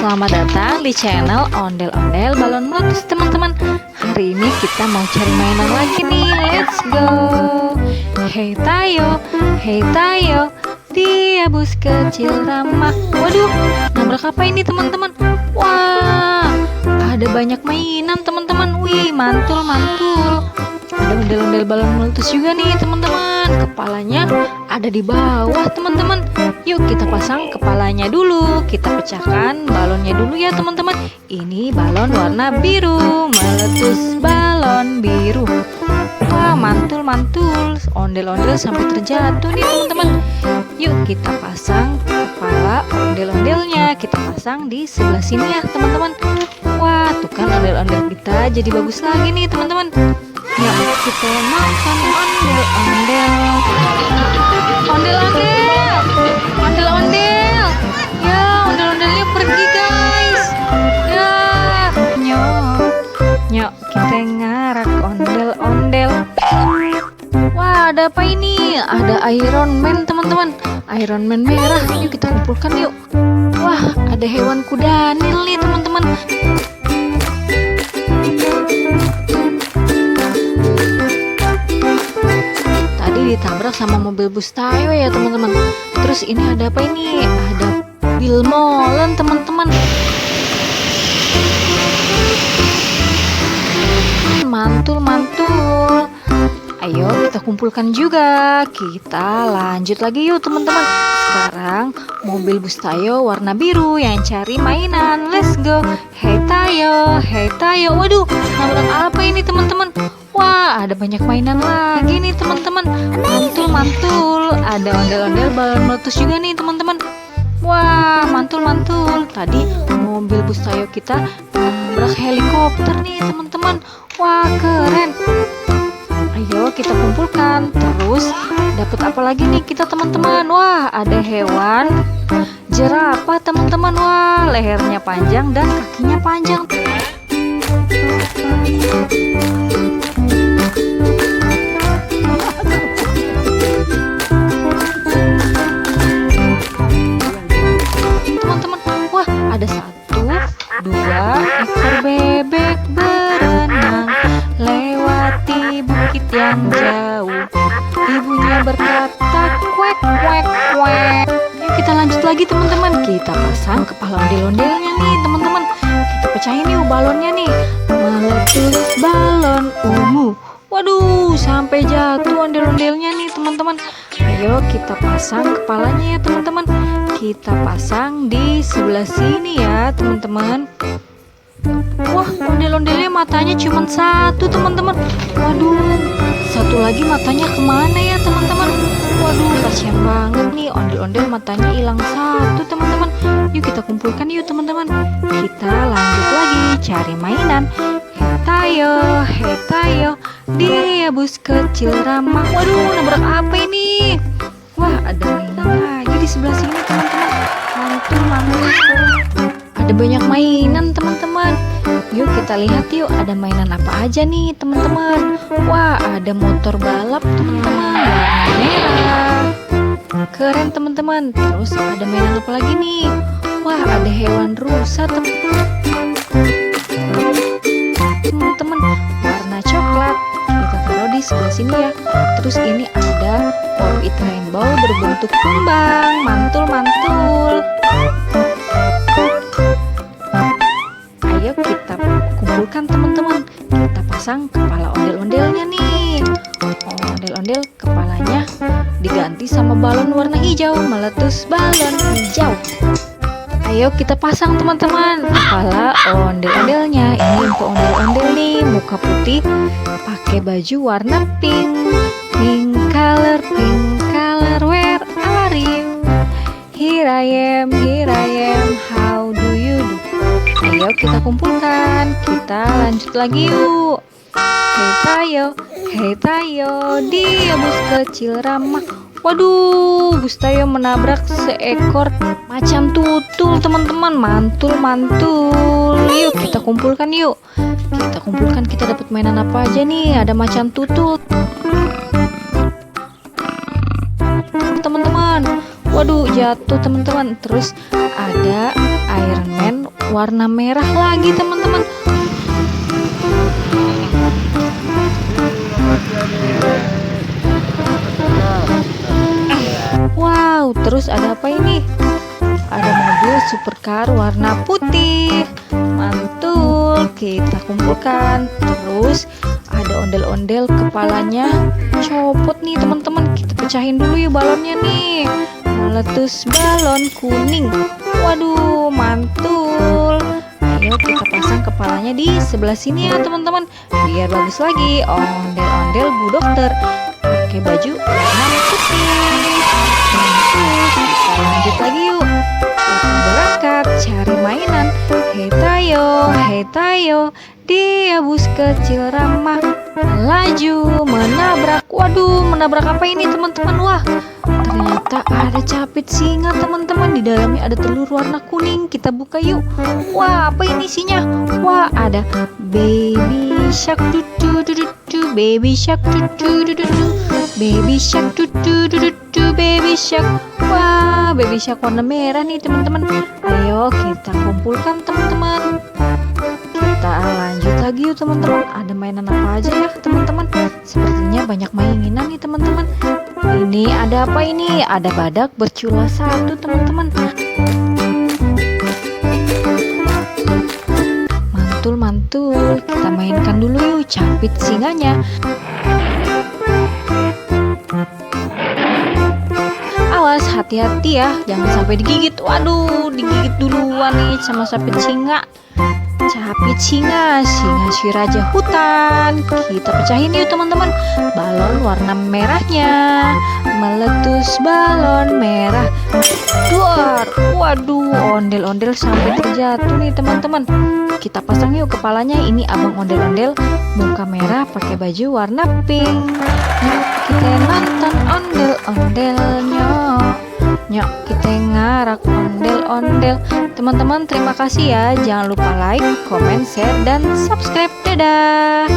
selamat datang di channel Ondel-Ondel Balon Meletus teman-teman. Hari ini kita mau cari mainan lagi nih, let's go. Hey Tayo, dia bus kecil ramah. Waduh, nabrak apa ini teman-teman? Wah, ada banyak mainan teman-teman. Wih, mantul. Ada ondel-ondel balon meletus juga nih teman-teman. Kepalanya ada di bawah teman-teman. Yuk kita pasang kepalanya dulu. Kita pecahkan balonnya dulu ya teman-teman. Ini balon warna biru, meletus balon biru. Wah, mantul. Ondel-ondel sampai terjatuh nih teman-teman. Yuk kita pasang kepala ondel-ondelnya. Kita pasang di sebelah sini ya teman-teman. Wah, tuh kan ondel-ondel kita jadi bagus lagi nih teman-teman. Ya, kita makan ondel-ondel. Ya, ondel-ondelnya pergi guys. Ya, nyok kita ngarak ondel-ondel. Wah, ada apa ini? Ada Iron Man teman-teman. Iron Man merah. Yuk kita kumpulkan yuk. Wah, ada hewan kudanil nih teman-teman. Ditabrak sama mobil bus Tayo ya teman-teman. Terus ini ada apa ini? Ada Bill Molen teman-teman. Mantul. Ayo kita kumpulkan juga. Kita lanjut lagi yuk teman-teman. Sekarang mobil bus Tayo warna biru yang cari mainan. Let's go. Hey Tayo. Waduh, nabrak apa ini teman-teman? Wah, ada banyak mainan lagi nih teman-teman. Mantul. Ada ondel-ondel balon meletus juga nih teman-teman. Wah, mantul. Tadi mobil bus Tayo kita nabrak helikopter nih teman-teman. Wah, keren. Ayo kita kumpulkan. Terus dapat apa lagi nih kita teman-teman? Wah, ada hewan jerapah teman-teman. Wah, lehernya panjang dan kakinya panjang. Teman-teman, wah ada 1, 2 ekor bebek berenang lewati bukit yang jauh. Ibunya berkata kuek. Yuk kita lanjut lagi teman-teman. Kita pasang kepala ondel-ondelnya nih teman-teman. Kita pecahin yuk balonnya nih. Meletus balon ungu. Waduh, sampai jatuh ondel-ondelnya nih teman-teman. Ayo kita pasang kepalanya ya teman-teman. Kita pasang di sebelah sini ya teman-teman. Wah, ondel-ondelnya matanya cuma 1 teman-teman. Waduh, satu lagi matanya kemana ya teman-teman? Waduh, kasihan banget nih, ondel-ondel matanya hilang 1 teman-teman. Yuk kita kumpulkan yuk teman-teman. Kita lanjut lagi cari mainan. Hey Tayo, dia bus kecil ramah. Waduh, nabrak apa ini? Wah, ada mainan lagi di sebelah sini teman-teman. Mantul. Ada banyak mainan teman-teman. Yuk kita lihat yuk, ada mainan apa aja nih teman-teman. Wah, ada motor balap teman-teman, warna merah. Keren teman-teman. Terus ada mainan apa lagi nih? Wah, ada hewan rusa teman-teman, warna coklat. Kita taruh di sebelah sini ya. Terus ini ada Pop It Rainbow berbentuk kembang. Mantul. Ayo kita kumpulkan teman-teman. Kita pasang kepala ondel-ondelnya nih. Ondel-ondel kepalanya diganti sama balon warna hijau, meletus balon hijau. Ayo kita pasang teman-teman kepala ondel-ondelnya. Ini untuk ondel-ondel nih, muka putih, pakai baju warna pink color, where are you? Here I am, how do you do? Ayo kita kumpulkan. Kita lanjut lagi yuk. Hey Tayo, dia bus kecil ramah. Waduh, bus Tayo menabrak seekor macan tutul teman-teman. Mantul. Yuk kita kumpulkan yuk. Kita dapat mainan apa aja nih? Ada macan tutul teman-teman. Waduh, jatuh teman-teman. Terus ada Iron Man warna merah lagi teman-teman. Wow, terus ada apa ini? Ada mobil supercar warna putih. Mantul, kita kumpulkan. Terus ada ondel-ondel kepalanya copot nih teman-teman. Kita pecahin dulu yuk balonnya nih. Meletus balon kuning. Waduh, mantul. Ayo kita pasang kepalanya di sebelah sini ya teman-teman, biar bagus lagi. Ondel-ondel Bu Dokter pakai baju warna putih. Kita lanjut lagi yuk. Kita berangkat cari mainan. Hei tayo, dia bus kecil ramah melaju menabrak. Waduh, menabrak apa ini teman-teman? Wah, ternyata ada capit singa teman-teman. Di dalamnya ada telur warna kuning. Kita buka yuk. Wah, apa ini isinya? Wah, ada baby shark baby shark baby shark baby shark. Wah, baby shark warna merah nih teman-teman. Ayo kita kumpulkan teman-teman. Kita lanjut lagi yuk teman-teman. Ada mainan apa aja ya teman-teman? Sepertinya banyak mainan nih teman-teman. Ini ada apa ini? Ada badak bercula satu teman-teman. Mantul, kita mainkan dulu yuk capit singanya. Awas, hati-hati ya, jangan sampai digigit. Waduh, digigit duluan nih sama capit singa. Capit singa si raja hutan. Kita pecahin yuk teman-teman balon warna merahnya. Meletus balon merah. Duar. Waduh, ondel-ondel sampai terjatuh nih teman-teman. Kita pasang yuk kepalanya. Ini abang ondel-ondel muka merah pakai baju warna pink. Yuk kita nonton ondel-ondelnya. Nyok kita ngarak ondel-ondel. Teman-teman terima kasih ya. Jangan lupa like, comment, share, dan subscribe. Dadah.